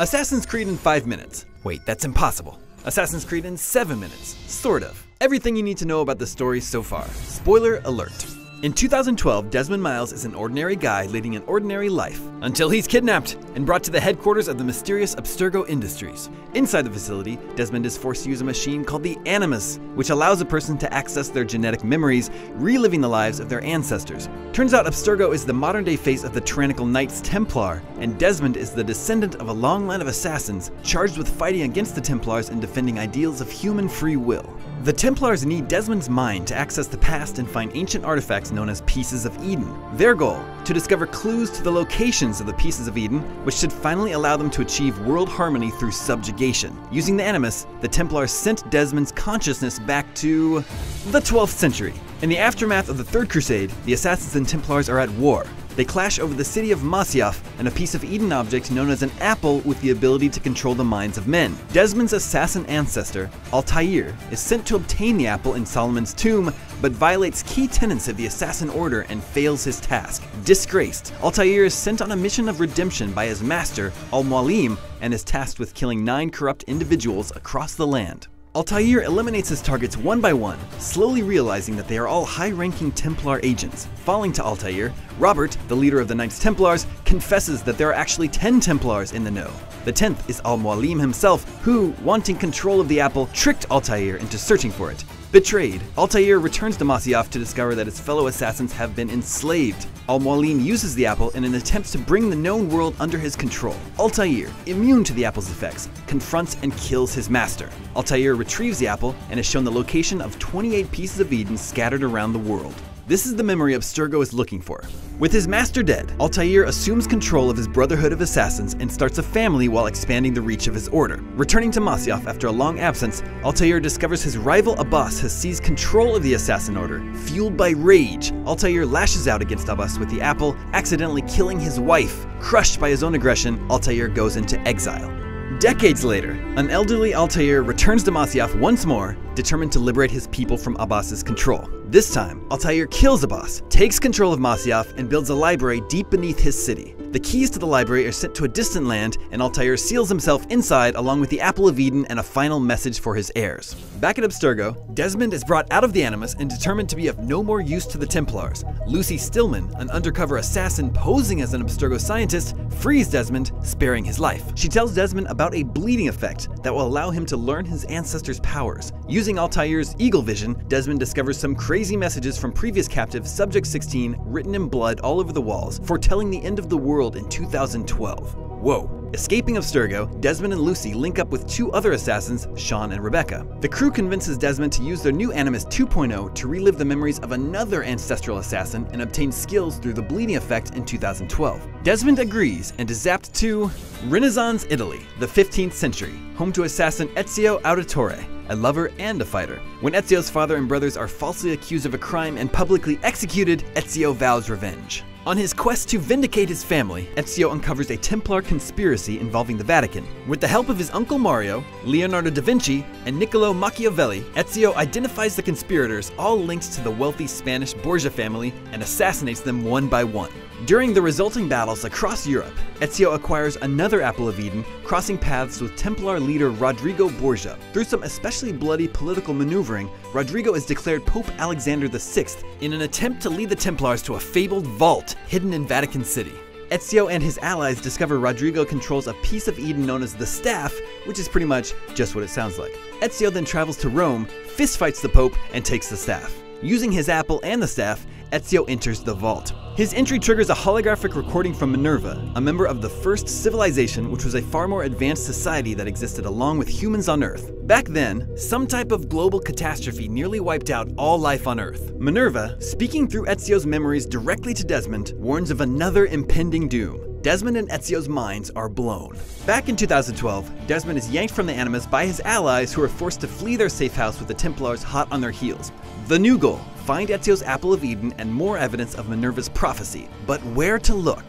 Assassin's Creed in 5 minutes. Wait, that's impossible. Assassin's Creed in 7 minutes. Sort of. Everything you need to know about the story so far. Spoiler alert. In 2012, Desmond Miles is an ordinary guy leading an ordinary life until he's kidnapped and brought to the headquarters of the mysterious Abstergo Industries. Inside the facility, Desmond is forced to use a machine called the Animus, which allows a person to access their genetic memories, reliving the lives of their ancestors. Turns out Abstergo is the modern-day face of the tyrannical Knights Templar, and Desmond is the descendant of a long line of assassins charged with fighting against the Templars and defending ideals of human free will. The Templars need Desmond's mind to access the past and find ancient artifacts known as Pieces of Eden. Their goal? To discover clues to the locations of the Pieces of Eden, which should finally allow them to achieve world harmony through subjugation. Using the Animus, the Templars sent Desmond's consciousness back to the 12th century. In the aftermath of the Third Crusade, the Assassins and Templars are at war. They clash over the city of Masyaf and a piece of Eden object known as an apple with the ability to control the minds of men. Desmond's assassin ancestor, Altair, is sent to obtain the apple in Solomon's tomb, but violates key tenets of the assassin order and fails his task. Disgraced, Altair is sent on a mission of redemption by his master, Al-Mualim, and is tasked with killing 9 corrupt individuals across the land. Altair eliminates his targets one by one, slowly realizing that they are all high-ranking Templar agents. Falling to Altair, Robert, the leader of the Knights Templars, confesses that there are actually 10 Templars in the know. The 10th is Al-Mualim himself, who, wanting control of the apple, tricked Altair into searching for it. Betrayed, Altair returns to Masyaf to discover that his fellow assassins have been enslaved. Al-Mualim uses the apple in an attempt to bring the known world under his control. Altair, immune to the apple's effects, confronts and kills his master. Altair retrieves the apple and is shown the location of 28 Pieces of Eden scattered around the world. This is the memory Abstergo is looking for. With his master dead, Altair assumes control of his Brotherhood of Assassins and starts a family while expanding the reach of his order. Returning to Masyaf after a long absence, Altair discovers his rival Abbas has seized control of the Assassin Order. Fueled by rage, Altair lashes out against Abbas with the apple, accidentally killing his wife. Crushed by his own aggression, Altair goes into exile. Decades later, an elderly Altair returns to Masyaf once more, determined to liberate his people from Abbas's control. This time, Altair kills Abbas, takes control of Masyaf, and builds a library deep beneath his city. The keys to the library are sent to a distant land, and Altair seals himself inside along with the Apple of Eden and a final message for his heirs. Back at Abstergo, Desmond is brought out of the Animus and determined to be of no more use to the Templars. Lucy Stillman, an undercover assassin posing as an Abstergo scientist, frees Desmond, sparing his life. She tells Desmond about a bleeding effect that will allow him to learn his ancestors' powers. Using Altair's eagle vision, Desmond discovers some crazy messages from previous captive Subject 16 written in blood all over the walls, foretelling the end of the world in 2012. Whoa. Escaping Abstergo, Desmond and Lucy link up with 2 other assassins, Sean and Rebecca. The crew convinces Desmond to use their new Animus 2.0 to relive the memories of another ancestral assassin and obtain skills through the bleeding effect in 2012. Desmond agrees and is zapped to Renaissance Italy, the 15th century, home to assassin Ezio Auditore, a lover and a fighter. When Ezio's father and brothers are falsely accused of a crime and publicly executed, Ezio vows revenge. On his quest to vindicate his family, Ezio uncovers a Templar conspiracy involving the Vatican. With the help of his uncle Mario, Leonardo da Vinci, and Niccolo Machiavelli, Ezio identifies the conspirators, all linked to the wealthy Spanish Borgia family, and assassinates them one by one. During the resulting battles across Europe, Ezio acquires another Apple of Eden, crossing paths with Templar leader Rodrigo Borgia. Through some especially bloody political maneuvering, Rodrigo is declared Pope Alexander VI in an attempt to lead the Templars to a fabled vault hidden in Vatican City. Ezio and his allies discover Rodrigo controls a piece of Eden known as the Staff, which is pretty much just what it sounds like. Ezio then travels to Rome, fistfights the Pope, and takes the Staff. Using his apple and the Staff, Ezio enters the vault. His entry triggers a holographic recording from Minerva, a member of the first civilization, which was a far more advanced society that existed along with humans on Earth. Back then, some type of global catastrophe nearly wiped out all life on Earth. Minerva, speaking through Ezio's memories directly to Desmond, warns of another impending doom. Desmond and Ezio's minds are blown. Back in 2012, Desmond is yanked from the Animus by his allies who are forced to flee their safe house with the Templars hot on their heels. The new goal: find Ezio's Apple of Eden and more evidence of Minerva's prophecy. But where to look?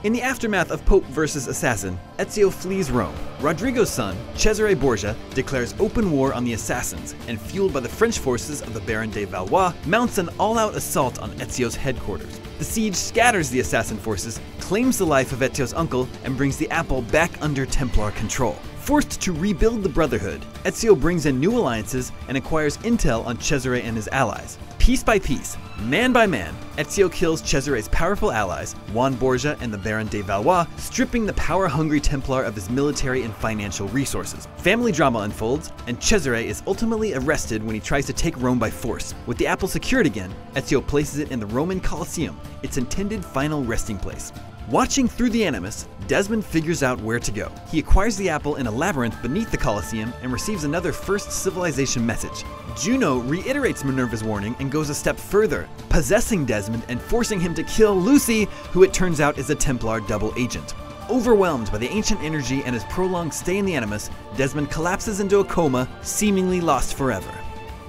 In the aftermath of Pope versus Assassin, Ezio flees Rome. Rodrigo's son, Cesare Borgia, declares open war on the assassins, and fueled by the French forces of the Baron de Valois, mounts an all-out assault on Ezio's headquarters. The siege scatters the assassin forces, claims the life of Ezio's uncle and brings the apple back under Templar control. Forced to rebuild the Brotherhood, Ezio brings in new alliances and acquires intel on Cesare and his allies. Piece by piece, man by man, Ezio kills Cesare's powerful allies, Juan Borgia and the Baron de Valois, stripping the power-hungry Templar of his military and financial resources. Family drama unfolds, and Cesare is ultimately arrested when he tries to take Rome by force. With the apple secured again, Ezio places it in the Roman Colosseum, its intended final resting place. Watching through the Animus, Desmond figures out where to go. He acquires the apple in a labyrinth beneath the Colosseum and receives another First Civilization message. Juno reiterates Minerva's warning and goes a step further, possessing Desmond and forcing him to kill Lucy, who it turns out is a Templar double agent. Overwhelmed by the ancient energy and his prolonged stay in the Animus, Desmond collapses into a coma, seemingly lost forever.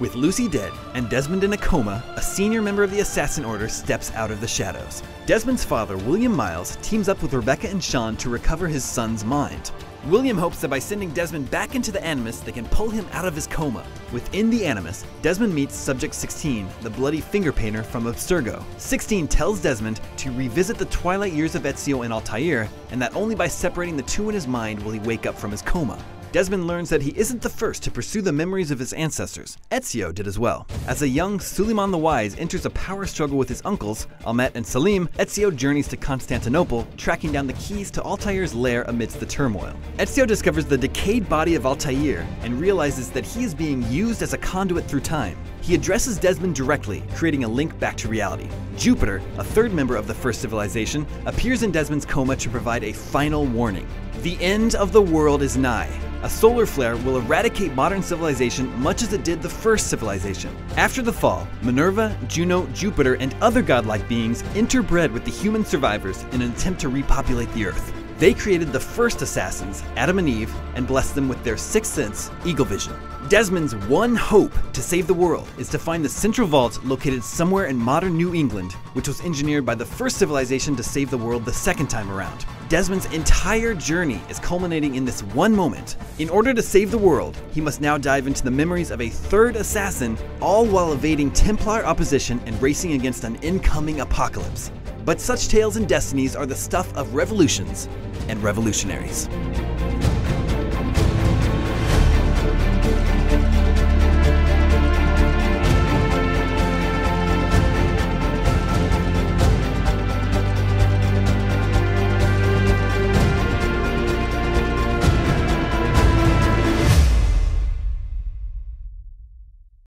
With Lucy dead and Desmond in a coma, a senior member of the Assassin Order steps out of the shadows. Desmond's father, William Miles, teams up with Rebecca and Sean to recover his son's mind. William hopes that by sending Desmond back into the Animus, they can pull him out of his coma. Within the Animus, Desmond meets Subject 16, the bloody finger painter from Abstergo. 16 tells Desmond to revisit the twilight years of Ezio and Altair, and that only by separating the two in his mind will he wake up from his coma. Desmond learns that he isn't the first to pursue the memories of his ancestors. Ezio did as well. As a young Suleiman the Wise enters a power struggle with his uncles, Ahmet and Selim, Ezio journeys to Constantinople, tracking down the keys to Altair's lair amidst the turmoil. Ezio discovers the decayed body of Altair and realizes that he is being used as a conduit through time. He addresses Desmond directly, creating a link back to reality. Jupiter, a third member of the First Civilization, appears in Desmond's coma to provide a final warning. The end of the world is nigh. A solar flare will eradicate modern civilization much as it did the first civilization. After the fall, Minerva, Juno, Jupiter, and other godlike beings interbred with the human survivors in an attempt to repopulate the Earth. They created the first assassins, Adam and Eve, and blessed them with their sixth sense, Eagle Vision. Desmond's one hope to save the world is to find the central vault located somewhere in modern New England, which was engineered by the first civilization to save the world the second time around. Desmond's entire journey is culminating in this one moment. In order to save the world, he must now dive into the memories of a third assassin, all while evading Templar opposition and racing against an incoming apocalypse. But such tales and destinies are the stuff of revolutions and revolutionaries.